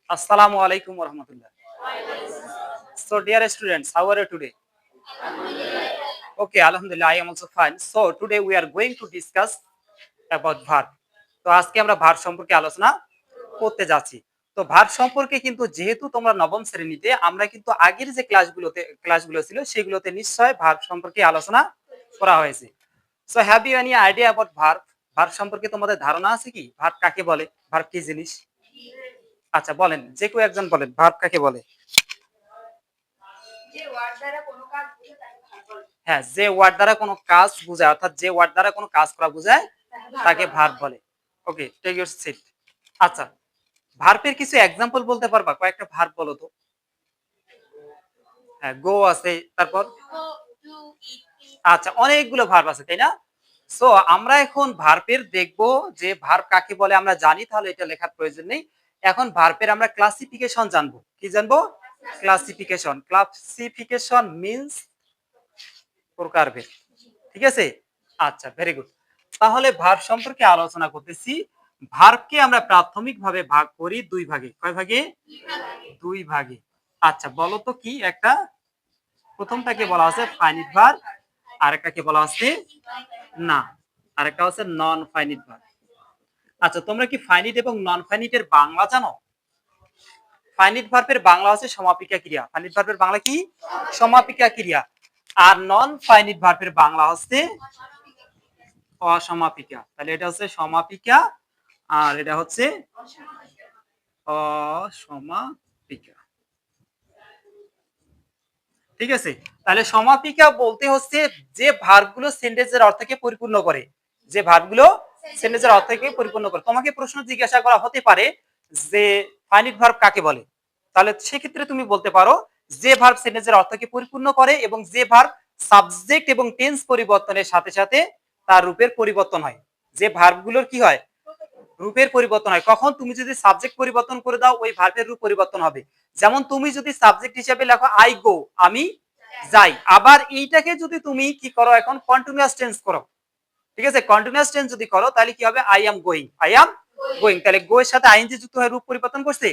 Assalamu alaikum warahmatullah. So, dear students, how are you today? Okay, Alhamdulillah, I am also fine. So, today we are going to discuss about verb. তো আজকে আমরা ভার সম্পর্কে আলোচনা করতে যাচ্ছি। তো ভার সম্পর্কে কিন্তু যেহেতু তোমরা নবম শ্রেণীতে, আমরা কিন্তু আগের যে ক্লাসগুলো ছিল সেগুলোতে নিশ্চয় ভার সম্পর্কে আলোচনা করা হয়েছে। So have you any idea about verb? Verb সম্পর্কে তোমাদের ধারণা আছে কি? ভার্ব কাকে বলে? ভার্ব কি জিনিস? আচ্ছা বলেন, যে কেউ একজন বলেন ভার্ব কাকে বলে? হ্যাঁ, যে ওয়ার্ড দ্বারা কোনো কাজ বোঝায়, অর্থাৎ যে ওয়ার্ড দ্বারা কোনো কাজ করা বোঝায় তাকে ভার্ব বলে। ওকে, টেক ইউর সিট। আচ্ছা, ভার্বের কিছু এক্সাম্পল বলতে পারবা? কয়েকটা ভার্ব বলো তো। হ্যাঁ, গো আছে, তারপর আচ্ছা অনেকগুলো ভার্ব আছে, তাই না? সো আমরা এখন ভার্বের দেখবো যে ভার্ব কাকে বলে আমরা জানি, তাহলে এটা লেখার প্রয়োজন নেই। এখন ভার্বের আমরা ক্লাসিফিকেশন জানবো। কি জানবো? ক্লাসিফিকেশন। ক্লাসিফিকেশন মিন্স প্রকারভেদ। ঠিক আছে? আচ্ছা, ভেরি গুড। তাহলে ভার্ব সম্পর্কে আলোচনা করতেছি। ভার্বকে আমরা প্রাথমিকভাবে ভাগ করি দুই ভাগে। কয় ভাগে? দুই ভাগে। আচ্ছা বলো তো কি একটা? প্রথমটাকে বলা আছে ফাইনিট ভার্ব, আরেকটাকে বলা আছে না, আরেকটা হচ্ছে নন ফাইনিট ভার্ব। আচ্ছা, তোমরা কি ফাইনিট এবং নন ফাইনিটের বাংলা জানো? ফাইনিট ভার্বের বাংলা হচ্ছে সমাপিকা ক্রিয়া। ফাইনিট ভার্বের বাংলা কি? সমাপিকা ক্রিয়া। আর নন ফাইনিট ভার্বের বাংলা হচ্ছে অসমাপিকা। তাহলে এটা হচ্ছে সমাপিকা আর এটা হচ্ছে অসমাপিকা। ঠিক আছে? তাহলে সমাপিকা বলতে হচ্ছে যে ভার্বগুলো সেন্টেন্সের অর্থকে পরিপূর্ণ করে। যে ভার্বগুলো সেন্টেন্সের অর্থকে পরিপূর্ণ করে। তোমাকে প্রশ্ন জিজ্ঞাসা করা হতে পারে যে ফাইনিট ভার্ব কাকে বলে? তাহলে সেক্ষেত্রে তুমি বলতে পারো যে ভার্ব সেন্টেন্সের অর্থকে পরিপূর্ণ করে এবং যে ভার্ব সাবজেক্ট এবং টেন্স পরিবর্তনের সাথে সাথে তার রূপের পরিবর্তন হয়। যে ভার্বগুলোর কি হয়? রূপের পরিবর্তন হয়। কখন? তুমি যদি সাবজেক্ট পরিবর্তন করে দাও, ওই ভার্বের রূপ পরিবর্তন হবে। যেমন তুমি যদি সাবজেক্ট হিসেবে লেখো আই গো, আমি যাই, আবার এইটাকে যদি তুমি কি করো এখন কন্টিনিউয়াস টেন্স করো, ঠিক আছে? কন্টিনিউয়াস টেন্স যদি করো তাহলে কি হবে? I am going, I am going. তাহলে গো এর সাথে আইএনজি যুক্ত হয়ে রূপ পরিবর্তন করছে।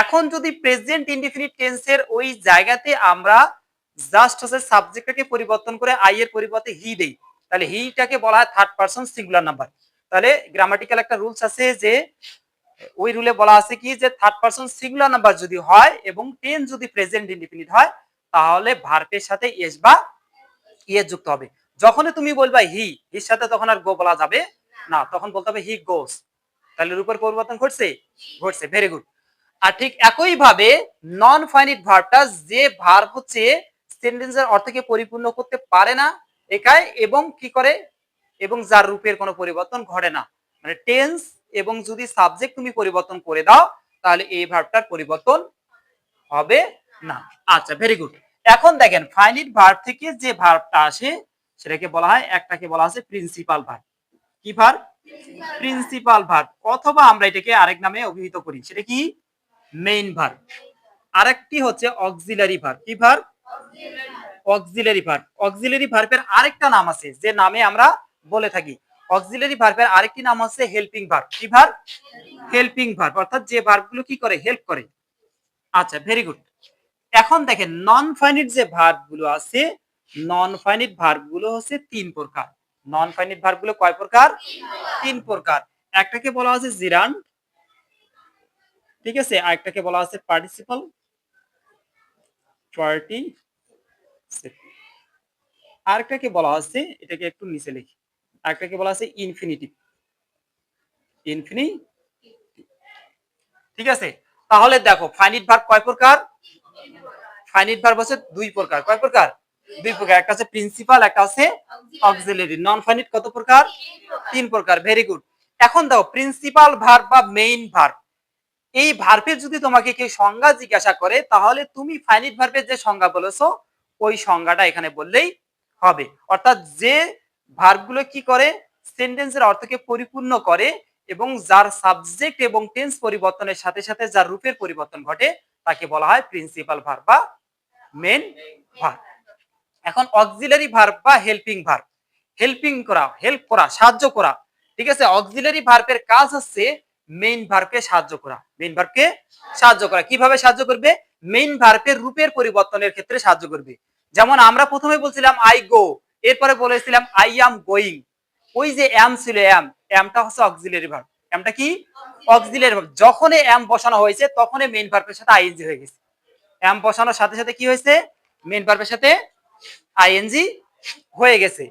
এখন যদি প্রেজেন্ট ইনডিফিনিট টেন্সের ওই জায়গাতে আমরা জাস্ট হচ্ছে সাবজেক্টটাকে পরিবর্তন করে আই এর পরিবর্তে হি দেই, তাহলে হিটাকে বলা হয় থার্ড পারসন সিঙ্গুলার নাম্বার। তাহলে গ্রামাটিক্যাল একটা রুলস আছে যে ওই রুলে বলা আছে কি যে থার্ড পারসন সিঙ্গুলার নাম্বার যদি হয় এবং টেন্স যদি প্রেজেন্ট ইনডিফিনিট হয় তাহলে ভার্বের সাথে এস বা ইয়ে যুক্ত হবে। যখনই তুমি বলবা হি, হির সাথে তখন আর গো বলা যাবে না, তখন বলতে হবে হি গোস। তাহলে রূপের পরিবর্তন ঘটছে? ঘটছে, ভেরি গুড। আর ঠিক একই ভাবে নন ফাইনিট ভার্বটা যে ভার্ব হচ্ছে সেন্টেন্সের অর্থকে পরিপূর্ণ করতে পারে না একাই এবং কি করে এবং যার রূপের কোনো পরিবর্তন ঘটে না, মানে টেন্স এবং যদি সাবজেক্ট তুমি পরিবর্তন করে দাও তাহলে এই ভার্বটার পরিবর্তন হবে না। আচ্ছা, ভেরি গুড। এখন দেখেন ফাইনিট ভার্ব থেকে যে ভার্বটা আসে সেটাকে বলা হয়, একটাকে বলা আছে প্রিন্সিপাল ভার্ব। কি ভার্ব? প্রিন্সিপাল ভার্ব, অথবা আমরা এটাকে আরেক নামে অভিহিত করি, সেটা কি? Main verb. আরেকটি হচ্ছে অক্সিলারি ভার্ব। কি ভার্ব? Auxiliary verb. অক্সিলারি ভার্বের আরেকটা নাম আছে যে নামে আমরা বলে থাকি। অক্সিলারি ভার্বের আরেকটি নাম হচ্ছে হেল্পিং ভার্ব। কি ভার্ব? হেল্পিং ভার্ব, অর্থাৎ যে ভার্বগুলো কি করে? হেল্প করে। আচ্ছা, ভেরি গুড। এখন দেখেন নন ফাইনিট যে ভার্বগুলো আছে, নন ফাইনিট ভার্বগুলো হচ্ছে তিন প্রকার। নন ফাইনিট ভার্বগুলো কয় প্রকার? তিন প্রকার। একটাকে বলা হচ্ছে জিরান্ড, ঠিক আছে? আরেকটাকে বলা হচ্ছে পার্টিসিপল, আরেকটাকে বলা হচ্ছে, এটাকে একটু নিচে লিখি, আরেকটাকে বলা হচ্ছে ইনফিনিটিভ। ঠিক আছে? তাহলে দেখো ফাইনিট ভার্ব কয় প্রকার? ফাইনিট ভার্ব হচ্ছে দুই প্রকার। কয় প্রকার? দুই প্রকার। একটা হচ্ছে প্রিন্সিপাল, একটা হচ্ছে অক্সিলারি। নন ফাইনিট কত প্রকার? তিন প্রকার। Very good. এখন দাও প্রিন্সিপাল ভার্ব বা মেইন ভার্ব, এই ভার্বের যদি তোমাকে কেউ সংজ্ঞা জিজ্ঞাসা করে তাহলে তুমি ফাইনিট ভার্বের যে সংজ্ঞা বলেছো ওই সংজ্ঞাটা এখানে বললেই হবে। অর্থাৎ যে ভার্বগুলো কি করে? সেন্টেন্সের অর্থকে পরিপূর্ণ করে এবং যার সাবজেক্ট এবং টেন্স পরিবর্তনের সাথে সাথে যার রূপের পরিবর্তন ঘটে তাকে বলা হয় প্রিন্সিপাল ভার্ব বা মেন ভার্ব। এখন অক্সিলারি ভার্ব বা হেল্পিং ভার্ব, হেল্পিং করা, হেল্প করা, সাহায্য করা। ঠিক আছে? অক্সিলারি ভার্বের কাজ হচ্ছে মেইন ভার্বকে সাহায্য করা। মেইন ভার্বকে সাহায্য করা কিভাবে সাহায্য করবে? মেইন ভার্বের রূপের পরিবর্তনের ক্ষেত্রে সাহায্য করবে। যেমন আমরা প্রথমে বলছিলাম আই গো, এরপরে বলেছিলাম আই অ্যাম গোয়িং। ওই যে অ্যাম ছিল, অ্যামটা হচ্ছে অক্সিলারি ভার্ব। অ্যামটা কি? Auxiliary verb. যখনই অ্যাম বসানো হয়েছে তখনই মেইন ভার্বের সাথে আইএনজি হয়ে গেছে। অ্যাম বসানোর সাথে সাথে কি হয়েছে? মেইন ভার্বের সাথে আইএনজি হয়ে গেছে।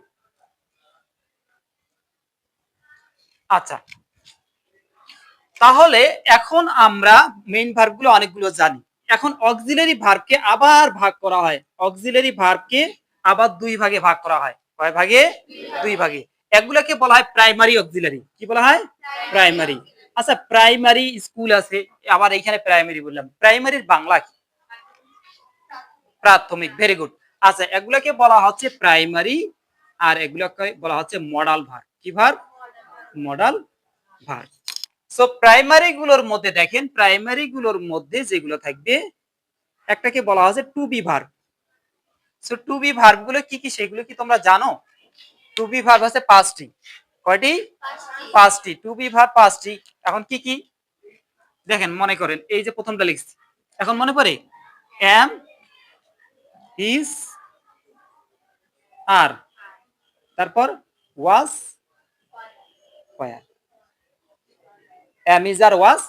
আচ্ছা, তাহলে এখন আমরা মেইন ভার্বগুলো অনেকগুলো জানি। এখন অক্সিলারি ভার্বকে আবার ভাগ করা হয়। অক্সিলারি ভার্বকে আবার দুই ভাগে ভাগ করা হয়। কয় ভাগে? দুই ভাগে। এগুলোকে বলা হয় প্রাইমারি অক্সিলারি। কি বলা হয়? প্রাইমারি। আচ্ছা, প্রাইমারি স্কুল আছে, আবার এখানে প্রাইমারি বললাম। প্রাইমারির বাংলা কি? প্রাথমিক। Very good. আচ্ছা, এগুলোকে বলা হচ্ছে প্রাইমারি, আর এগুলোকে বলা হচ্ছে মডাল ভার্ব। কি verb? Modal verb. So primary গুলোর মধ্যে দেখেন, প্রাইমারি গুলোর মধ্যে যেগুলো থাকবে, একটাকে বলা হচ্ছে to be verb. So to be verb গুলো কি কি সেগুলো কি তোমরা জানো? টু বি ভার্ব হচ্ছে পাঁচটি। কয়টি? পাঁচটি। টু বি ভার্ব পাঁচটি। এখন কি কি দেখেন, মনে করেন এই যে প্রথমটা লিখছি, এখন মনে পড়ে এম, ইজ, আর, তারপর was, were. Am, is, are, was,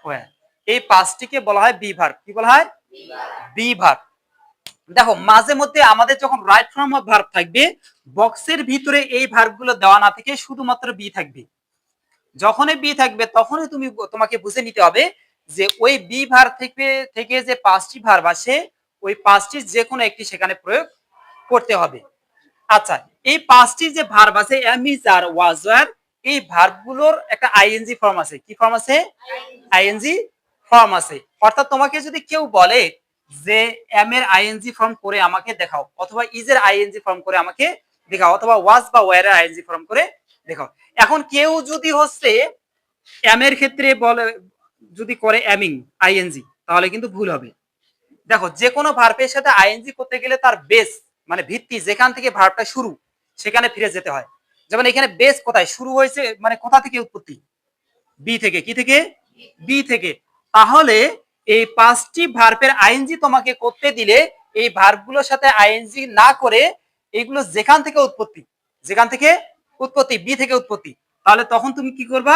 were. এই পাঁচটিকে বলা হয় বি ভার্ব। কি বলা হয়? Be verb. দেখো, মাঝে মধ্যে আমাদের যখন রাইট ফর্ম অফ ভার্ব থাকবে, বক্সের ভিতরে এই ভার্বগুলো দেওয়া না থেকে শুধুমাত্র বি থাকবে। যখনই বি থাকবে তখনই তোমাকে বুঝে নিতে হবে যে ওই বি ভার্ব থেকে যে পাঁচটি ভার্ব আসে, ওই পাঁচটির যে কোনো একটি সেখানে প্রয়োগ করতে হবে। আচ্ছা, এই পাঁচটি যে ভার্ব আছে am, is, are, was, were, এই ভার্বগুলোর একটা আইএনজি ফর্ম আছে। কি ফর্ম আছে? আইএনজি ফর্ম আছে। অর্থাৎ তোমাকে যদি কেউ বলে যে এম এর আইএনজি ফর্ম করে আমাকে দেখাও, অথবা ইজ এর আইএনজি ফর্ম করে আমাকে দেখাও, অথবা ওয়াজ বা ওয়ার এর আইএনজি ফর্ম করে দেখাও। এখন কেউ যদি হচ্ছে এম এর ক্ষেত্রে বলে, যদি করে এমিং আইএনজি, তাহলে কিন্তু ভুল হবে। দেখো, যে কোনো ভার্বের সাথে আইএনজি করতে গেলে তার বেস মানে ভিত্তি, যেখান থেকে ভার্বটা শুরু সেখানে ফিরে যেতে হয়। যেমন এখানে বেস কোথায় শুরু হয়েছে, মানে কোথা থেকে উৎপত্তি? বি থেকে। কি থেকে? বি থেকে। তাহলে এই পাঁচটি ভার্বের আইএনজি তোমাকে করতে দিলে এই ভার্বগুলোর সাথে আইএনজি না করে, এইগুলো যেখান থেকে উৎপত্তি, যেখান থেকে উৎপত্তি বি থেকে উৎপত্তি, তাহলে তখন তুমি কি করবা?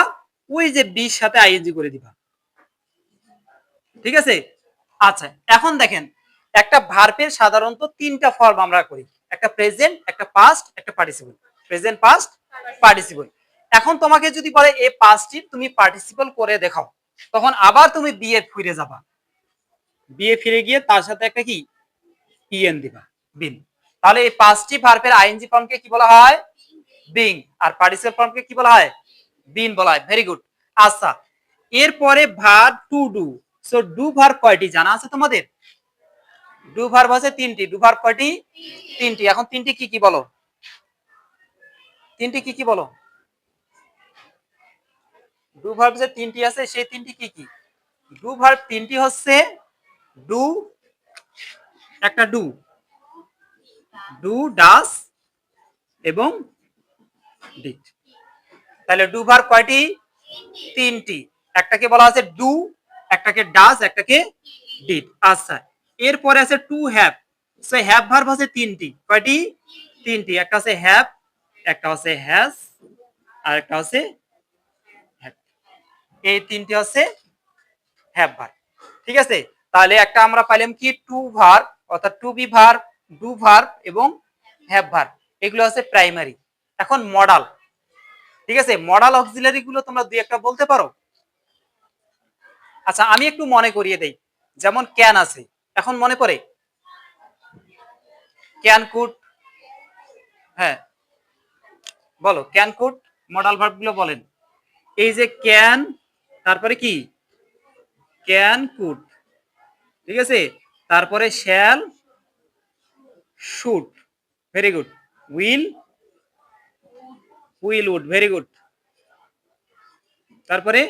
ওই যে বির সাথে আইএনজি করে দিবা। ঠিক আছে? আচ্ছা, এখন দেখেন, একটা ভার্বের সাধারণত তিনটা ফর্ম আমরা করি। একটা প্রেজেন্ট, একটা পাস্ট, একটা পার্টিসিপল। Present, past, participle. এখন তোমাকে যদি বলে এই পাঁচটি তুমি পার্টিসিপল করে দেখাও, তখন আবার তুমি বিয়ে ফিরে যাবা। বিয়ে ফিরে গিয়ে তার সাথে একটা কি ইএন দিবা, বিন। তাহলে এই পাঁচটি ভার্বের আইএনজি ফর্মকে কি বলা হয়? বিং। আর পার্টিসিপল ফর্মকে কি বলা হয়? বিন বলা হয়। Very good. আচ্ছা, এরপরে verb to do. So do verb কয়টি জানা আছে তোমাদের? ডু ভার্ব আছে তিনটি। ডু ভার্ব কয়টি? তিনটি। এখন তিনটি কি কি বলো? তিনটি কি কি বলো? ডু ভার্ব যে তিনটি আছে সেই তিনটি কি কি? ডু ভার্ব তিনটি হচ্ছে ডু, একটা ডু, ডু, ডাস এবং ডিড। তাহলে ডু ভার্ব কয়টি? তিনটি। একটাকে বলা আছে ডু, একটাকে ডাস, একটাকে ডিড। আচ্ছা, এরপরে আছে to have. So have verb আছে তিনটি। কয়টি? তিনটি। একটা আছে হ্যাভ, একটা আছে হ্যাজ, আর একটা আছে হ্যাভ। এই তিনটি হচ্ছে হ্যাভ ভার্ব। ঠিক আছে? তাহলে একটা আমরা পাইলাম কি টু ভার্ব, অর্থাৎ to be verb, do verb এবং হ্যাভ ভার্ব। এগুলো হচ্ছে প্রাইমারি। এখন মডাল। ঠিক আছে? মডাল অক্সিলারি গুলো তোমরা দুই একটা বলতে পারো? আচ্ছা, আমি একটু মনে করিয়ে দেই। যেমন ক্যান আছে, এখন মনে পড়ে ক্যান, কুড। হ্যাঁ, বলো ক্যান, কুড। মডাল ভার্ব গুলো বলেন। এই যে ক্যান, তারপরে কি? Can, could. ঠিক আছে? তারপরে shall, should. Very good. Will, will, would. Very good. তারপরে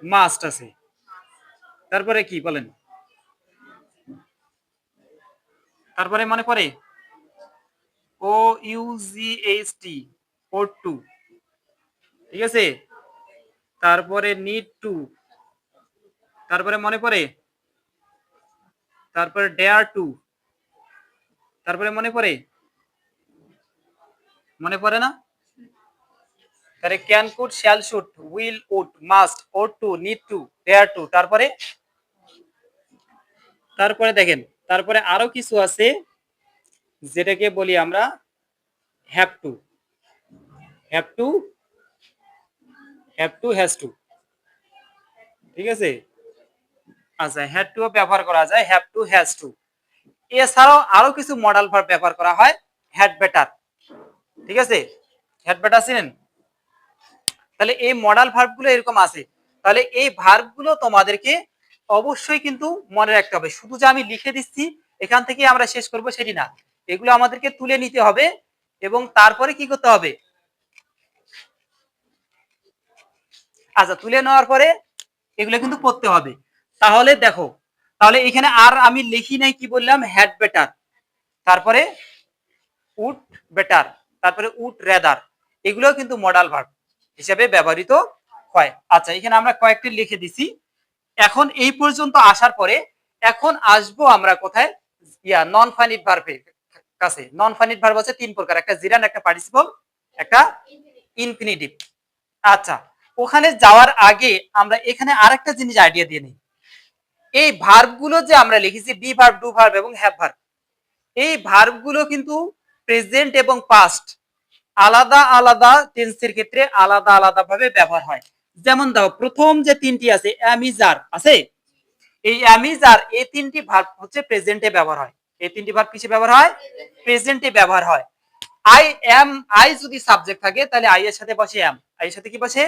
মাস্ট আছে। তারপরে কি বলেন? তারপরে মনে পড়ে O U G H T, ought to. ঠিক আছে? তারপরে নিড টু, তারপরে মনে পড়ে, তারপরে ডেয়ার টু, তারপরে মনে পড়ে, মনে পড়ে না? তাহলে can, could, shall, should, will, would, must, ought to, need to, dare to, তারপরে তারপরে দেখেন, তারপরে আরো কিছু আছে যেটাকে বলি আমরা have to, have to, have to, has to. ঠিক আছে? আচ্ছা, হ্যাড টু ব্যবহার করা যায়, হ্যাভ টু, হ্যাজ টু। এছাড়াও আরো কিছু মডাল ভার্ব ব্যবহার করা হয়, হ্যাড বেটার। ঠিক আছে? হ্যাড বেটার চিনেন? তাহলে এই মডাল ভার্ব গুলো এরকম আছে। তাহলে এই ভার্ব গুলো তোমাদেরকে অবশ্যই কিন্তু মনে রাখতে হবে। শুধু যে আমি লিখে দিচ্ছি এখান থেকে আমরা শেষ করব সেটি না, এগুলো আমাদেরকে তুলে নিতে হবে এবং তারপরে কি করতে হবে? আচ্ছা, তুলে নেওয়ার পরে এগুলো কিন্তু পড়তে হবে। তাহলে দেখো, তাহলে এখানে আর আমি লিখি নাই, কি বললাম? হ্যাড বেটার, তারপরে উড বেটার, তারপরে উড রেদার, এগুলো কিন্তু মডাল ভার্ব হিসেবে ব্যবহৃত হয়। আচ্ছা, এখানে আমরা কয়েকটি লিখে দিছি। এখন এই পর্যন্ত আসার পরে এখন আসবো আমরা কোথায়? নন ফাইনিট ভার্বের কাছে। নন ফাইনিট ভার্ব আছে তিন প্রকার, একটা জিরান, একটা পার্টিসিপল, একটা ইনফিনিটিভ। আচ্ছা, ওখানে যাওয়ার আগে আমরা এখানে আরেকটা জিনিস আইডিয়া দিয়ে নিই। এই ভার্ব গুলো যে আমরা লিখেছি, বি ভার্ব, ডু ভার্ব এবং হ্যাভ ভার্ব, এই ভার্ব গুলো কিন্তু প্রেজেন্ট এবং পাস্ট আলাদা আলাদা টেন্সের ক্ষেত্রে আলাদা আলাদা ভাবে ব্যবহার হয়। যেমন দাও, প্রথম যে তিনটি আছে, অ্যামিজার আছে, এই অ্যামিজার এই তিনটি ভার্ব হচ্ছে প্রেজেন্টে ব্যবহার হয়। এই তিনটি ভার্ব কিসে ব্যবহার হয়? প্রেজেন্টে ব্যবহার হয়। আই এম, আই যদি সাবজেক্ট থাকে তাহলে আই এর সাথে বসে এম, আই এর সাথে কি বসে?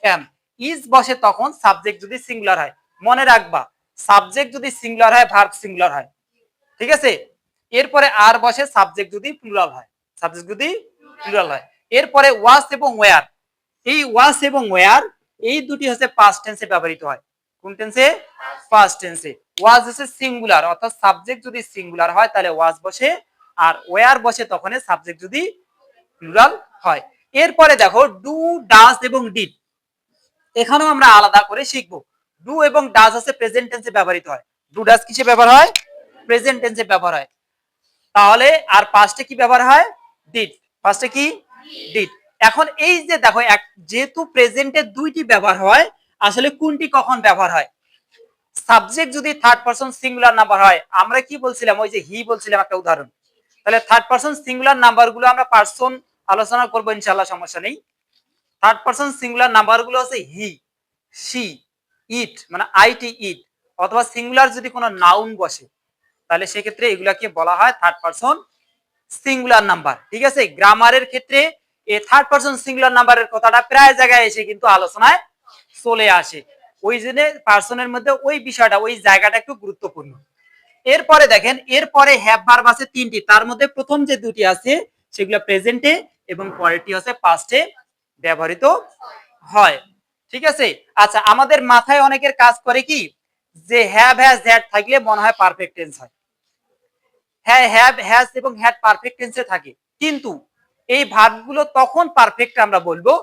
এম। ইজ বসে তখন সাবজেক্ট যদি সিঙ্গুলার হয়। মনে রাখবা, সাবজেক্ট যদি সিঙ্গুলার হয় ভার্ব সিঙ্গুলার হয়। ঠিক আছে? এরপরে আর বসে সাবজেক্ট যদি প্লুরাল হয়, সাবজেক্ট যদি প্লুরাল হয়। এরপরে ওয়াস এবং ওয়্যার, এই ওয়াস এবং ওয়্যার এই দুটি হচ্ছে পাস্ট টেন্সে ব্যবহৃত হয়। কোন টেন্সে? পাস্ট টেন্সে। ওয়াজ হচ্ছে সিঙ্গুলার, অর্থাৎ সাবজেক্ট যদি সিঙ্গুলার হয় তাহলে ওয়াজ বসে, আর ওয়্যার বসে তখন সাবজেক্ট যদি প্লুরাল হয়। এরপরে দেখো, ডু, ডাজ এবং ডিড, এখানেও আমরা আলাদা করে শিখবো। ডু এবং ডাজ হচ্ছে প্রেজেন্ট টেন্সে ব্যবহৃত হয়। ডু ডাজ কিসে ব্যবহার হয়? প্রেজেন্ট টেন্সে ব্যবহার হয়। তাহলে আর পাস্টে কি ব্যবহার হয়? ডিড। পাস্টে কি? ডিড। এখন এই যে দেখো, যেহেতু প্রেজেন্টে দুইটি ব্যবহার হয়, আসলে কোনটি কখন ব্যবহার হয়? সাবজেক্ট যদি থার্ড পারসন সিঙ্গুলার নাম্বার হয়, আমরা কি বলছিলাম? ওই যে হি বলছিলাম একটা উদাহরণ। তাহলে থার্ড পারসন সিঙ্গুলার নাম্বার গুলো আমরা পারসন আলোচনা করবো ইনশাআল্লাহ, সমস্যা নেই। থার্ড পারসন সিঙ্গুলার নাম্বার গুলো হচ্ছে হি, সি, ইট, মানে আইটি ইট, অথবা সিঙ্গুলার যদি কোনো নাউন বসে তাহলে সেক্ষেত্রে এগুলাকে বলা হয় থার্ড পারসন সিঙ্গুলার নাম্বার। ঠিক আছে? গ্রামারের ক্ষেত্রে এই থার্ড পারসন সিঙ্গুলার নাম্বারের কথাটা প্রায় জায়গায় এসে কিন্তু আলোচনায় চলে আসে। ওই জন্য পার্সনের মধ্যে ওই বিষয়টা, ওই জায়গাটা একটু গুরুত্বপূর্ণ। এরপরে দেখেন, এরপরে হ্যাভ ভার্ব আছে তিনটি, তার মধ্যে প্রথম যে দুটি আছে সেগুলো প্রেজেন্টে এবং পরেরটি হচ্ছে পাস্টে ব্যবহৃত হয়। ঠিক আছে? আচ্ছা, আমাদের মাথায় অনেকের কাজ করে কি, যে হ্যাভ, হ্যাজ, হ্যাড থাকলে মনে হয় পারফেক্ট টেন্স হয়। হ্যাঁ, হ্যাভ, হ্যাজ এবং হ্যাড পারফেক্ট টেন্সে থাকে, কিন্তু এই ভার্বগুলো তখন পারফেক্ট আমরা বলবো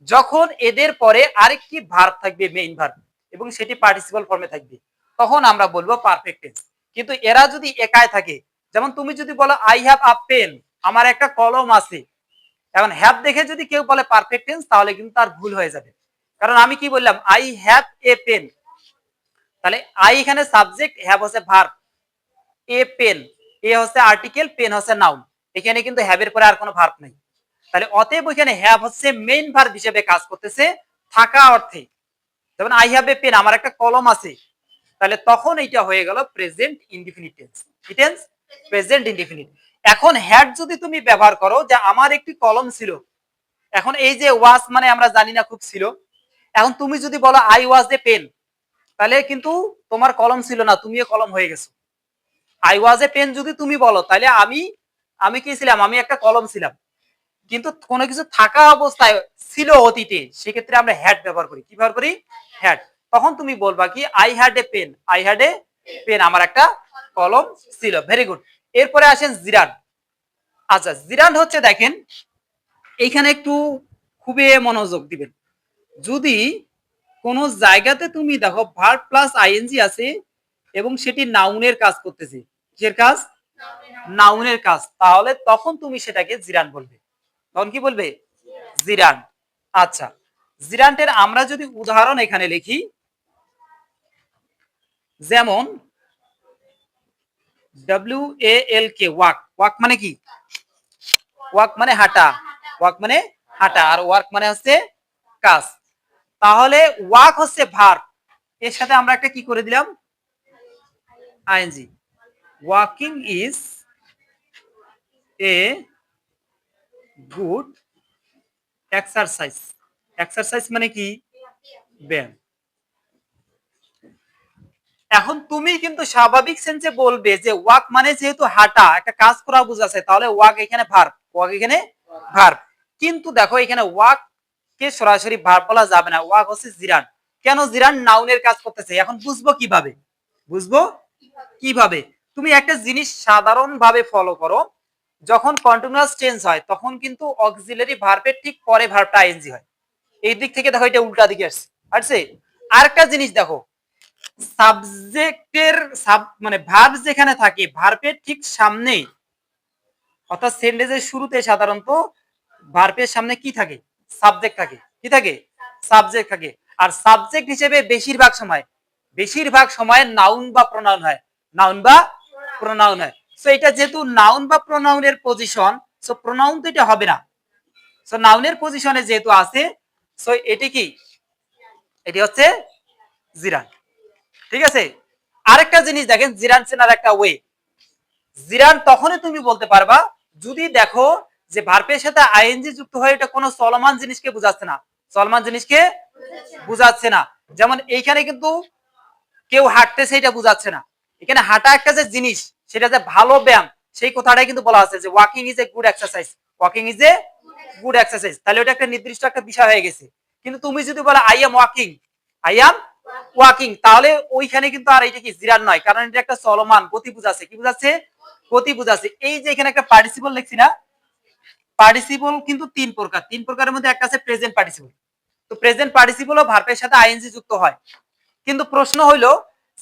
যখন এদের পরে আরেকটি ভার্ব থাকবে, মেইন ভার্ব, এবং সেটি পার্টিসিপল ফর্মে থাকবে, তখন আমরা বলবো পারফেক্ট টেন্স। কিন্তু এরা যদি একাই থাকে, যেমন তুমি যদি বলো আই হ্যাভ আ পেন, আমার একটা কলম আছে, এখন হ্যাভ দেখে যদি কেউ বলে পারফেক্ট টেন্স তাহলে কিন্তু তার ভুল হয়ে যাবে। কারণ আমি কি বললাম? আই হ্যাভ এ পেন, তাহলে আই এখানে সাবজেক্ট, হ্যাভ হচ্ছে ভার্ব, এ পেন, এ হচ্ছে আর্টিকেল, পেন হচ্ছে নাউন, এখানে কিন্তু হ্যাভ এর পরে আর কোনো ভার্ব নেই। তাহলে অতএব এখানে হ্যাভ হচ্ছে মেইন ভার্ব হিসেবে কাজ করতেছে থাকা অর্থে। যেমন আই হ্যাভ এ পেন, আমার একটা কলম আছে, তাহলে তখন এইটা হয়ে গেল প্রেজেন্ট ইনডিফিনিট টেন্স। কি টেন্স? Present indefinite. এখন হ্যাড যদি তুমি ব্যবহার করো যে আমার একটি কলম ছিল, এখন এই যে ওয়াজ মানে আমরা জানি না খুব ছিল, এখন তুমি যদি বলো আই ওয়াজ এ পেন, তাহলে কিন্তু তোমার কলম ছিল না, তুমিও কলম হয়ে গেছো। আই ওয়াজ এ পেন যদি তুমি বলো তাহলে আমি আমি কি ছিলাম? আমি একটা কলম ছিলাম। কিন্তু কোনো কিছু থাকা অবস্থায় ছিল অতীতে, সেক্ষেত্রে আমরা হ্যাড ব্যবহার করি। কি ব্যবহার করি? হ্যাড। তখন তুমি বলবা কি, I had a pen, I had a pen, আমার একটা কলম ছিল। Very good. এরপরে আসেন জিরান। আচ্ছা, জিরান হচ্ছে, দেখেন এইখানে একটু খুবই মনোযোগ দিবেন। যদি কোন জায়গাতে তুমি দেখো ভার্ব প্লাস আইএনজি আছে এবং সেটি নাউনের কাজ করতেছে, কিসের কাজ? নাউনের কাজ, তাহলে তখন তুমি সেটাকে জিরান বলবে। তখন কি বলবে? জিরান। আচ্ছা, জিরান্টের আমরা যদি উদাহরণ এখানে লিখি, যেমন WALK, ওয়াক। ওয়াক মানে কি? ওয়াক মানে হাঁটা, ওয়াক মানে হাঁটা, আর ওয়ার্ক মানে হচ্ছে কাজ। তাহলে ওয়াক হচ্ছে ভার্ব, এর সাথে আমরা একটা কি করে দিলাম? ING. Walking is a good exercise. Exercise মানে কি? ব্যায়াম। এখন তুমি কিন্তু স্বাভাবিক সেন্সে বলবে যে ওয়াক মানে যেহেতু হাঁটা, একটা কাজ করা বোঝাচ্ছে, তাহলে ওয়াক এখানে ভার্ব, ওয়াক এখানে ভার্ব। কিন্তু দেখো এখানে ওয়াক কে সরাসরি ভার্ব বলা যাবে না, ওয়াক হচ্ছে জিরান। কেন জিরান? নাউনের কাজ করতেছে। এখন বুঝবো কিভাবে? বুঝবো কিভাবে? তুমি একটা জিনিস সাধারণ ভাবে ফলো করো, যখন কন্টিনিউয়াস টেন্স হয় তখন কিন্তু অক্সিলারি ভার্বের ঠিক পরে ভার্বটা আইএনজি হয়। এই দিক থেকে দেখো এটা উল্টা দিকে আসছে। আরেকটা জিনিস দেখো, সাবজেক্টের মানে ভার্ব যেখানে থাকে ভার্বের ঠিক সামনে, অর্থাৎ সেন্টেন্সের শুরুতে সাধারণত ভার্বের সামনে কি থাকে? সাবজেক্ট থাকে। কি থাকে? সাবজেক্ট থাকে। আর সাবজেক্ট হিসেবে বেশিরভাগ সময় নাউন বা প্রোনাউন হয়, নাউন বা প্রোনাউন হয়। সো এটা যেহেতু নাউন বা প্রোনাউনের পজিশন, সো প্রোনাউন তো এটা হবে না। সো নাউনের পজিশনে যেহেতু আছে, সো এটি কি? এটি হচ্ছে জিরান। ঠিক আছে? আরেকটা জিনিস দেখেন, জিরান চেনার একটা ওয়ে। জিরান তখনই তুমি বলতে পারবা যদি দেখো যে ভার্বের সাথে আইএনজি যুক্ত হয়ে এটা কোনো চলমান জিনিসকে বোঝাচ্ছে না, চলমান জিনিসকে বোঝাচ্ছে না। যেমন এইখানে কিন্তু কেউ হাঁটতেছে, এটা বোঝাচ্ছে না। এখানে হাঁটা একটা যে জিনিস, সেটা যে ভালো ব্যায়াম, সেই কথাটাই কিন্তু বলা আছে যে walking is a good exercise. Walking is a good exercise, তাহলে ওটা একটা নির্দিষ্ট একটা বিষয় হয়ে গেছে। কিন্তু তুমি যদি বলো I am walking, I am walking, তাহলে ওইখানে কিন্তু আর এটা কি জিরান নয়, কারণ এটা একটা চলমান, গতি বুঝাচ্ছে। কি বুঝাচ্ছে? গতি বুঝাচ্ছে। এই যে এখানে একটা পার্টিসিপল লিখছি না, পার্টিসিপল কিন্তু তিন প্রকারের মধ্যে একটা আছে প্রেজেন্ট পার্টিসিপল। তো প্রেজেন্ট পার্টিসিপল ও ভার্বের সাথে আইএনজি যুক্ত হয়। কিন্তু প্রশ্ন হইলো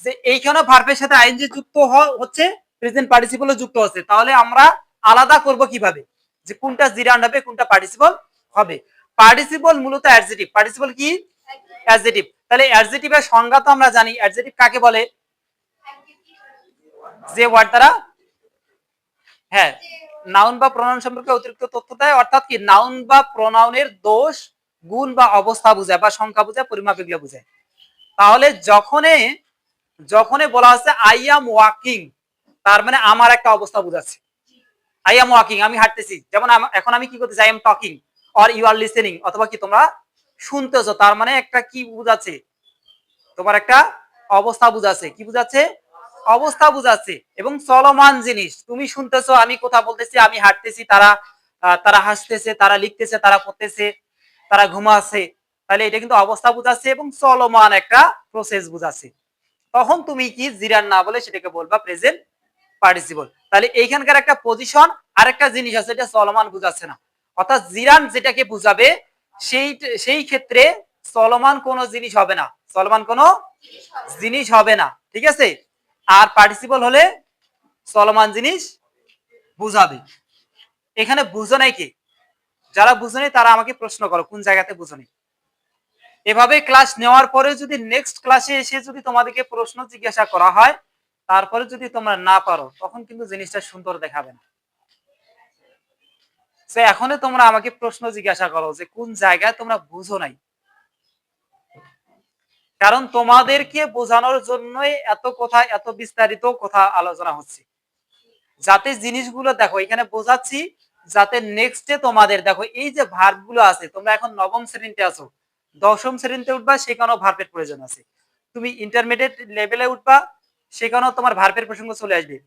যে এইখানে ভার্বের সাথে আইএনজি যুক্ত হচ্ছে, প্রেজেন্ট পার্টিসিপলও যুক্ত হচ্ছে, তাহলে আমরা আলাদা করব কিভাবে যে কোনটা জিরান্ড হবে, কোনটা পার্টিসিপল হবে? পার্টিসিপল মূলত অ্যাডজেক্টিভ। পার্টিসিপল কি? অ্যাডজেক্টিভ। তাহলে অ্যাডজেক্টিভের সংজ্ঞা তো আমরা জানি। অ্যাডজেক্টিভ কাকে বলে? যে ওয়ার্ড দ্বারা, হ্যাঁ, নাউন বা প্রোনাউন সম্পর্কে অতিরিক্ত তথ্য দেয়, অর্থাৎ কি নাউন বা প্রোনাউনের দোষ, গুণ বা অবস্থা বোঝায়, বা সংখ্যা বোঝায়, পরিমাপ এগুলো বোঝায়। তাহলে যখনই বলা হচ্ছে আই এম ওয়াকিং, তার মানে আমার একটা অবস্থা বোঝাচ্ছে। আই এম ওয়াকিং, আমি হাঁটতেছি। যেমন এখন আমি কি করতেছি? I am talking or you are listening, অথবা কি তোমরা শুনতেছো, তার মানে একটা কি বোঝাচ্ছে? তোমার একটা অবস্থা বুঝাচ্ছে। কি বুঝাচ্ছে? অবস্থা বুঝাচ্ছে। এবং চলমান জিনিস, তুমি শুনতেছো, আমি কথা বলতেছি, আমি হাঁটতেছি, তারা হাসতেছে, তারা লিখতেছে, তারা পড়তেছে, তারা ঘুমাচ্ছে, তাহলে এটা কিন্তু অবস্থা বুঝাচ্ছে এবং চলমান একটা প্রসেস বুঝাচ্ছে। তখন তুমি কি জিরান না বলে সেটাকে বলবা প্রেজেন্ট পার্টিসিপল। তাহলে এইখানকার একটা পজিশন, আরেকটা জিনিস আছে, এটা চলমান বুঝাচ্ছে না। অর্থাৎ জিরান যেটাকে বুঝাবে সেই সেই ক্ষেত্রে চলমান কোনো জিনিস হবে না, চলমান কোনো জিনিস হবে না। ঠিক আছে? আর পার্টিসিপল হলে চলমান জিনিস বুঝাবে। এখানে বুঝো নাই কি? যারা বুঝো নাই তারা আমাকে প্রশ্ন করো কোন জায়গাতে বুঝো নাই। এভাবে ক্লাস নেওয়ার পরে যদি নেক্সট ক্লাসে এসে যদি তোমাদেরকে প্রশ্ন জিজ্ঞাসা করা হয়, তারপরে যদি তোমরা না পারো, তখন কিন্তু জিনিসটা সুন্দর দেখাবে না। সে এখনই তোমরা আমাকে প্রশ্ন জিজ্ঞাসা করো যে কোন জায়গায় তোমরা বুঝো নাই, কারণ তোমাদেরকে বোঝানোর জন্যই এত কথা, এত বিস্তারিত কথা আলোচনা হচ্ছে, যাতে জিনিসগুলো দেখো এখানে বোঝাচ্ছি, যাতে নেক্সটে তোমাদের দেখো এই যে ভার্ব গুলো আছে, তোমরা এখন নবম শ্রেণীতে আছো, দশম শ্রেণীতে উঠবা, সেখানেও ভার্বের প্রয়োজন আছে। তুমি ইন্টারমিডিয়েট লেভেলে উঠবা, সেখানেও তোমার ভার্বের প্রসঙ্গ চলে আসবে।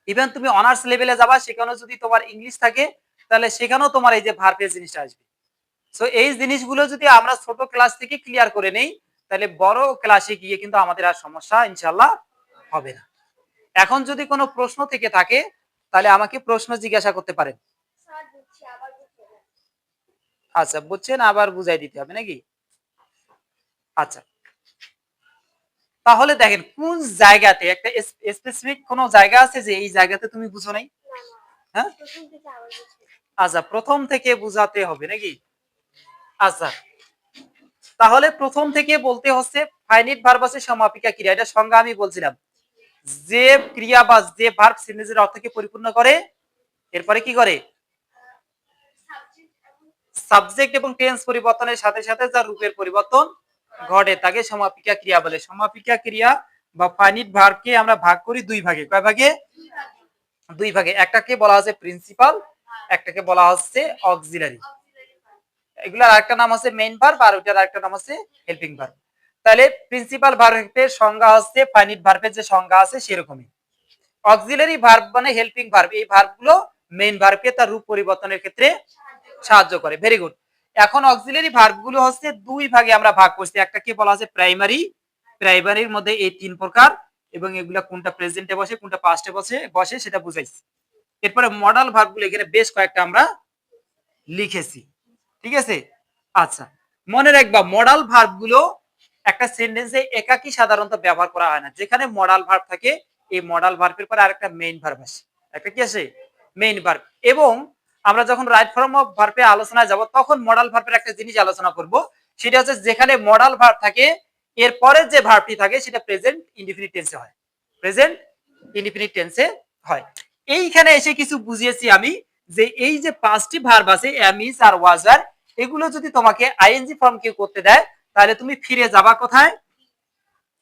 ইভেন তুমি অনার্স লেভেলে যাবা, সেখানেও যদি তোমার ইংলিশ থাকে, তাহলে সেখানেও তোমার এই যে ভার্বের জিনিসটা আসবে। সো এই জিনিসগুলো যদি আমরা ছোট ক্লাস থেকে ক্লিয়ার করে নেই, তাহলে বড় ক্লাসে গিয়ে কিন্তু আমাদের আর সমস্যা ইনশাল্লাহ হবে না। এখন যদি কোনো প্রশ্ন থেকে থাকে, তাহলে আমাকে প্রশ্ন জিজ্ঞাসা করতে পারেন। আচ্ছা, বুঝছেন, আবার বুঝাই দিতে হবে নাকি? আচ্ছা, তাহলে দেখেন কোন জায়গাতে একটা স্পেসিফিক কোন জায়গা আছে যে এই জায়গাতে তুমি বুঝো নাই? হ্যাঁ, আচ্ছা, প্রথম থেকে বুঝাতে হবে নাকি? আচ্ছা, তাহলে প্রথম থেকে বলতে হচ্ছে ফাইনাইট ভার্ব আছে সমাপিকা ক্রিয়া, এটা সংজ্ঞা আমি বলছিলাম, যে ক্রিয়া বা যে ভার্ব সেন্টেন্সের অর্থকে পরিপূর্ণ করে, এরপরে কি করে? সাবজেক্ট এবং টেন্স পরিবর্তনের সাথে সাথে যার রূপের পরিবর্তন ঘটে তাকে সমাপিকা ক্রিয়া বলে। সমাপিকা ক্রিয়া বা ফাইনাইট ভার্বকে আমরা ভাগ করি দুই ভাগে। কয় ভাগে? দুই ভাগে। একটাকে বলা হচ্ছে প্রিন্সিপাল, একটাকে বলা হচ্ছে অক্সিলারি। এগুলার আরেকটা নাম আছে মেইন ভার্ব, আর ওইটার আরেকটা নাম আছে হেল্পিং ভার্ব। তাহলে প্রিন্সিপাল ভার্বের সংজ্ঞা হচ্ছে ফাইনাইট ভার্বের যে সংজ্ঞা আছে সেরকমই। অক্সিলারি ভার্ব মানে হেল্পিং ভার্ব, এই ভার্বগুলো মেইন ভার্বকে তার রূপ পরিবর্তনের ক্ষেত্রে সাহায্য করে। Very good. এখন অক্সিলারি ভার্বগুলো হচ্ছে দুই ভাগে আমরা ভাগ করছি। একটাকে বলা হচ্ছে প্রাইমারি, প্রাইমারির মধ্যে এই তিন প্রকার, এবং এগুলা কোনটা প্রেজেন্টে বসে কোনটা পাস্টে বসে সেটা বুঝাইছি। এরপরে মডাল ভার্বগুলো এখানে বেশ কয়েকটা আমরা লিখেছি, ঠিক আছে? আচ্ছা, মনে রাখবা মডাল ভার্বগুলো একটা সেন্টেন্সে একাকী সাধারণত ব্যবহার করা হয় না। যেখানে মডাল ভার্ব থাকে, এই মডাল ভার্বের পরে আরেকটা মেইন ভার্ব আসে। একটা কি আসে? Main verb. এবং আমরা যখন রাইট ফর্ম অফ ভার্বে আলোচনায় যাব তখন মডাল ভার্বের একটা জিনিস আলোচনা করব, সেটা হচ্ছে যেখানে মডাল ভার্ব থাকে এরপরে যে ভার্বটি থাকে সেটা প্রেজেন্ট ইনডিফিনিট টেন্সে হয়। প্রেজেন্ট ইনডিফিনিট টেন্সে হয়। এইখানে এসে কিছু বুঝিয়েছি আমি, যে এই যে পাঁচটি ভার্ব আছে এম ইজ আর ওয়াজ আর, এগুলো যদি তোমাকে আইএনজি ফর্ম কেউ করতে দেয় তাহলে তুমি ফিরে যাবা কোথায়?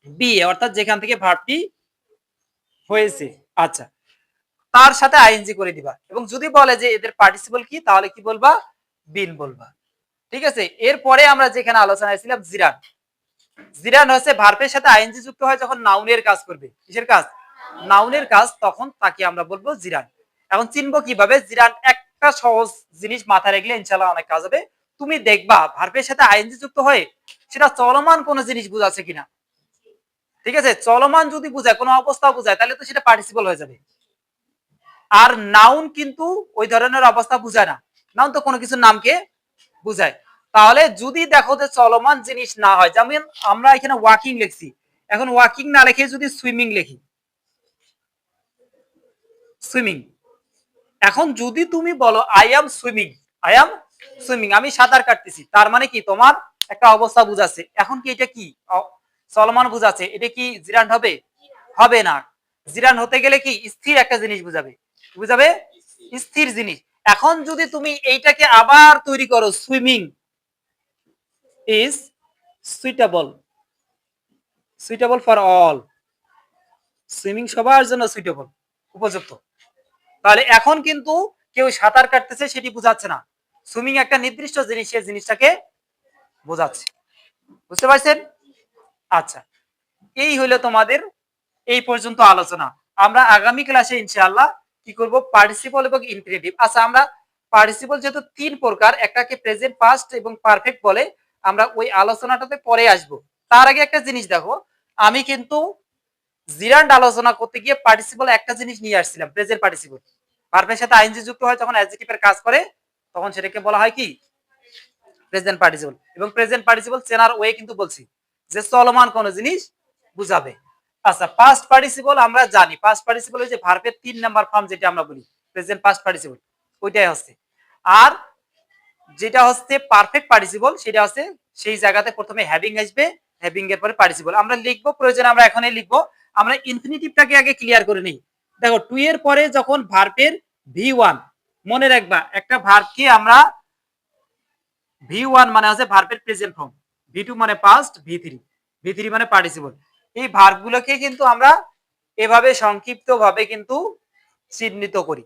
বি, অর্থাৎ যেখান থেকে ভার্বটি হয়েছে। আচ্ছা, তার সাথে আইএনজি করে দিবা। এবং যদি বলে যে এদের পার্টিসিপল কি, তাহলে কি বলবা? বিন বলবা। ঠিক আছে? এরপরে আমরা যেখানে আলোচনায় ছিলাম জিরান। জিরান হচ্ছে ভার্বের সাথে আইএনজি যুক্ত হয় যখন নাউনের কাজ করবে। কিসের কাজ? নাউনের কাজ। তখন তাকে আমরা বলবো জিরান। এখন চিনবো কিভাবে? জিরান একটা সহজ জিনিস মাথায় রাখলে ইনশাআল্লাহ অনেক কাজ হবে। তুমি দেখবা ভার্বের সাথে আইএনজি যুক্ত হয়ে সেটা চলমান কোন জিনিস বুঝাচ্ছে কিনা। ঠিক আছে? চলমান যদি বুঝায়, কোনো অবস্থা বুঝায়, তাহলে তো সেটা পার্টিসিপল হয়ে যাবে। আর নাউন কিন্তু ওই ধরনের অবস্থা বুঝায় না। নাউন তো কোনো কিছুর নামকে বুঝায়। তাহলে যদি দেখো যে চলমান জিনিস না হয়, যেমন আমরা এখানে ওয়াকিং লিখছি, এখন ওয়াকিং না লিখে যদি সুইমিং লিখি, সুইমিং। এখন যদি তুমি বলো I am swimming, I am swimming, আমি সাঁতার কাটতেছি, তার মানে কি তোমার একটা অবস্থা বুঝাচ্ছে। এখন কি এটা কি চলমান বুঝাচ্ছে? এটা কি জিরান হবে? হবে না। জিরান হতে গেলে কি স্থির একটা জিনিস বুঝাবে। বুঝাবে স্থির জিনিস। এখন যদি তুমি এইটাকে আবার তৈরি করো, swimming is suitable, suitable for all, swimming সবার জন্য সুইটেবল, উপযুক্ত। তাহলে এখন কিন্তু কেউ সাঁতার কাটতেছে সেটি বোঝাচ্ছে না, সুইমিং একটা নির্দিষ্ট জিনিস, সেই জিনিসটাকে বোঝাচ্ছে। বুঝতে পারছেন? আচ্ছা, এই হলো তোমাদের এই পর্যন্ত আলোচনা। আমরা আগামী ক্লাসে ইনশাআল্লাহ কি করব? পার্টিসিপল এবং ইনফিনিটিভ। আচ্ছা, আমরা পার্টিসিপল যেহেতু তিন প্রকার, একটাকে প্রেজেন্ট, পাস্ট এবং পারফেক্ট বলে, আমরা ওই আলোচনাটাতে পরে আসব। তার আগে একটা জিনিস দেখো, আমি কিন্তু জিরান্ড আলোচনা করতে গিয়ে পার্টিসিপল একটা জিনিস নিয়ে আসছিলাম, প্রেজেন্ট পার্টিসিপল। ভার্বের সাথে আইএনজি যুক্ত হয় যখন অ্যাডজেক্টিভের কাজ করে, তখন সেটাকে বলা হয় কি? Present participle. এবং প্রেজেন্ট পার্টিসিপল চেনার ওয়ে কিন্তু বলছি যে চলমান কোন জিনিস বুঝাবে। আচ্ছা, পাস্ট পার্টিসিপল আমরা জানি, পাস্ট পার্টিসিপল হচ্ছে ভার্বের 3 নাম্বার ফর্ম, যেটা আমরা বলি প্রেজেন্ট পাস্ট পার্টিসিপল, ওইটাই হচ্ছে। আর যেটা হচ্ছে পারফেক্ট পার্টিসিপল, সেটা হচ্ছে সেই জায়গাতে প্রথমে হ্যাভিং আসবে, হ্যাভিং এর পরে পার্টিসিপল। আমরা লিখবো, প্রয়োজন আমরা এখনই লিখবো। আমরা ইনফিনিটিভটাকে আগে ক্লিয়ার করে নেই। দেখো, টু এর পরে যখন ভার্বের V1, মনে রাখবা একটা ভার্বকে আমরা V1 মানে আছে ভার্বের প্রেজেন্ট ফর্ম, V2 মানে পাস্ট, V3 মানে পার্টিসিপল। এই ভার্বগুলোকে কিন্তু আমরা এভাবে সংক্ষিপ্ত ভাবে কিন্তু চিহ্নিত করি।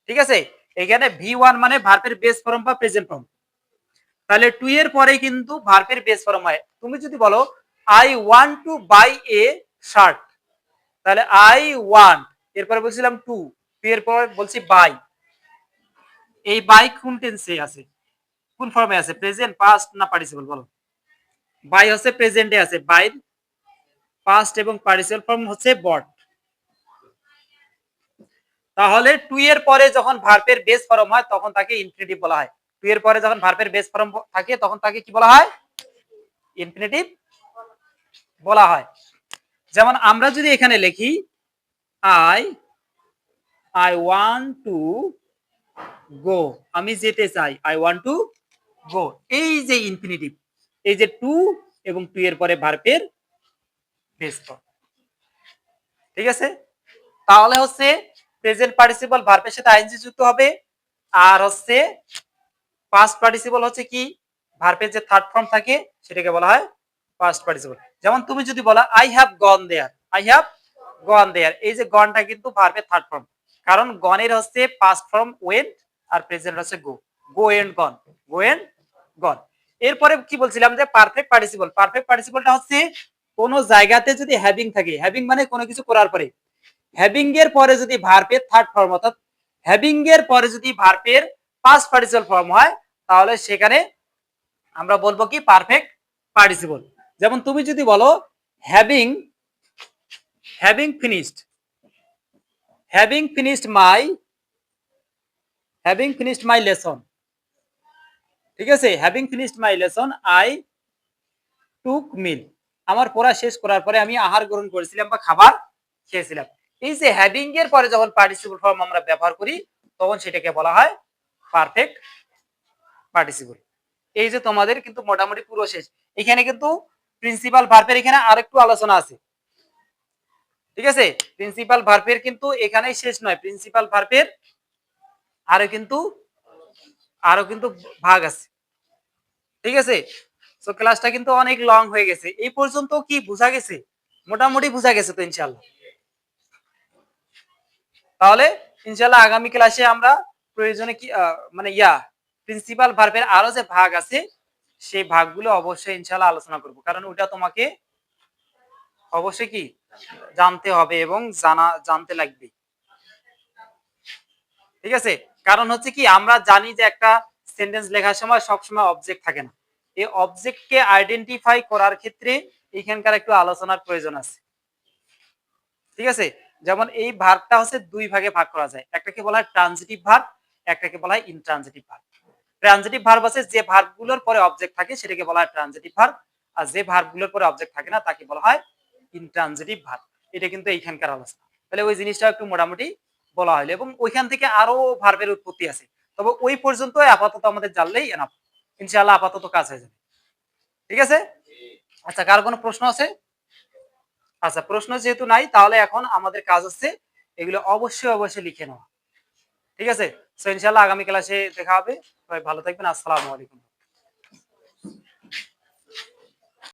ঠিক আছে? এখানে V1 মানে ভার্বের বেস ফর্ম বা প্রেজেন্ট ফর্ম। তাহলে টু এর পরে কিন্তু ভার্বের বেস ফর্ম হয়। তুমি যদি বলো I want to buy a shirt, তাহলে আই ওয়ান্ট, এরপরে বলছিলাম টু, টু এর পরে বলছি বাই। এই বাই কোন টেন্সে আছে, কোন ফর্মে আছে? প্রেজেন্ট, পাস্ট না পার্টিসিপল? বলো। বাই হচ্ছে প্রেজেন্টে আছে, বাই পাস্ট এবং পার্টিসিপল ফর্ম হচ্ছে বট। তাহলে টু এর পরে যখন ভার্বের বেস ফর্ম হয় তখন তাকে ইনফিনিটিভ বলা হয়। টু এর পরে যখন ভার্বের বেস ফর্ম থাকে তখন তাকে কি বলা হয়? ইনফিনিটিভ বলা হয়। যেমন আমরা যদি এখানে লিখি I I want to go, আমি যেতে চাই, আই ওয়ান্ট টু গো, এই যে ইনফিনিটিভ, এই যে টু এবং টু এর পরে ভার্বের বেস ফর্ম। ঠিক আছে, তাহলে হচ্ছে প্রেজেন্ট পার্টিসিপল ভার্বের সাথে আইএনজি যুক্ত হবে, আর হচ্ছে পাস্ট পার্টিসিপল হচ্ছে কি ভার্বের যে থার্ড ফর্ম থাকে সেটাকে বলা হয় পাস্ট পার্টিসিপল। যেমন তুমি যদি বলা I have gone there, I have gone there, এই যে গনটা কিন্তু ভার্বের থার্ড ফর্ম, কারণ গনের হচ্ছে পাস্ট ফর্ম ওয়েন্ট আর প্রেজেন্ট হচ্ছে গো, গো এন্ড গন, গো এন্ড গন। এরপরে কি বলছিলাম যে পারফেক্ট পার্টিসিপল, পারফেক্ট পার্টিসিপলটা হচ্ছে কোন জায়গাতে যদি হ্যাভিং থাকে, হ্যাভিং মানে কোনো কিছু করার পরে, হ্যাভিং এর পরে যদি ভার্বের থার্ড ফর্ম অর্থাৎ হ্যাভিং এর পরে যদি ভার্বের পাস্ট পার্টিসিপল ফর্ম হয় তাহলে সেখানে আমরা বলবো কি পারফেক্ট পার্টিসিপল। যেমন তুমি যদি বলো having having finished, having finished my, having finished my lesson, ঠিক আছে, having finished my lesson I took meal, আমার পড়া শেষ করার পরে আমি আহার গ্রহণ করেছিলাম বা খাবার খেয়েছিলাম। এই যে হ্যাভিং এর পরে যখন পার্টিসিপল ফর্ম আমরা ব্যবহার করি তখন সেটাকে বলা হয় পারফেক্ট পার্টিসিপল। এই যে তোমাদের কিন্তু মোটামুটি পুরো শেষ। এখানে কিন্তু প্রিন্সিপাল ভার্বের এখানে আরেকটু আলোচনা আছে, ঠিক আছে, প্রিন্সিপাল ভার্বের কিন্তু এখানেই শেষ নয়, প্রিন্সিপাল ভার্বের আরো কিন্তু ভাগ আছে, ঠিক আছে। তো ক্লাসটা কিন্তু অনেক লং হয়ে গেছে, এই পর্যন্ত কি বোঝা গেছে? মোটামুটি বোঝা গেছে তো ইনশাআল্লাহ। তাহলে ইনশাআল্লাহ আগামী ক্লাসে আমরা প্রয়োজনে কি মানে প্রিন্সিপাল ভার্বের আরো যে ভাগ আছে সেই ভাগগুলো অবশ্যই ইনশাআল্লাহ আলোচনা করব, কারণ ওটা তোমাকে অবশ্যই কি জানতে হবে এবং জানতে লাগবে, ঠিক আছে। কারণ হচ্ছে কি আমরা জানি যে একটা সেন্টেন্স লেখার সময় সবসময় অবজেক্ট থাকে না, এই অবজেক্টকে আইডেন্টিফাই করার ক্ষেত্রে এখানকার একটু আলোচনার প্রয়োজন আছে, ঠিক আছে। যেমন এই ভার্বটা হচ্ছে দুই ভাগে ভাগ করা যায়, একটাকে বলা হয় ট্রানজিটিভ ভার্ব, একটাকে বলা হয় ইনট্রানজিটিভ ভার্ব। ট্রানজিটিভ ভার্ব আছে যে ভার্বগুলোর পরে অবজেক্ট থাকে সেটাকে বলা হয় ট্রানজিটিভ ভার্ব, আর যে ভার্বগুলোর পরে অবজেক্ট থাকে না তাকে বলা হয় ইনট্রানজিটিভ ভার্ব। এটা কিন্তু এইখানকার আলোচনা, তাহলে ওই জিনিসটা একটু মোটামুটি বলা হলো, এবং ওইখান থেকে আরো ভার্বের উৎপত্তি আছে, তবে ওই পর্যন্ত আপাতত আমাদের জানলেই এনাফ, ইনশাআল্লাহ আপাতত কাজ হয়ে যাবে, ঠিক আছে। আচ্ছা, কার কোনো প্রশ্ন আছে? আচ্ছা, প্রশ্ন যেহেতু নাই তাহলে এখন আমাদের কাজ হচ্ছে এগুলো অবশ্যই অবশ্যই লিখে নেওয়া, ঠিক আছে। সো ইনশাআল্লাহ আগামী ক্লাসে দেখা হবে, সবাই ভালো থাকবেন, আসসালামু আলাইকুম।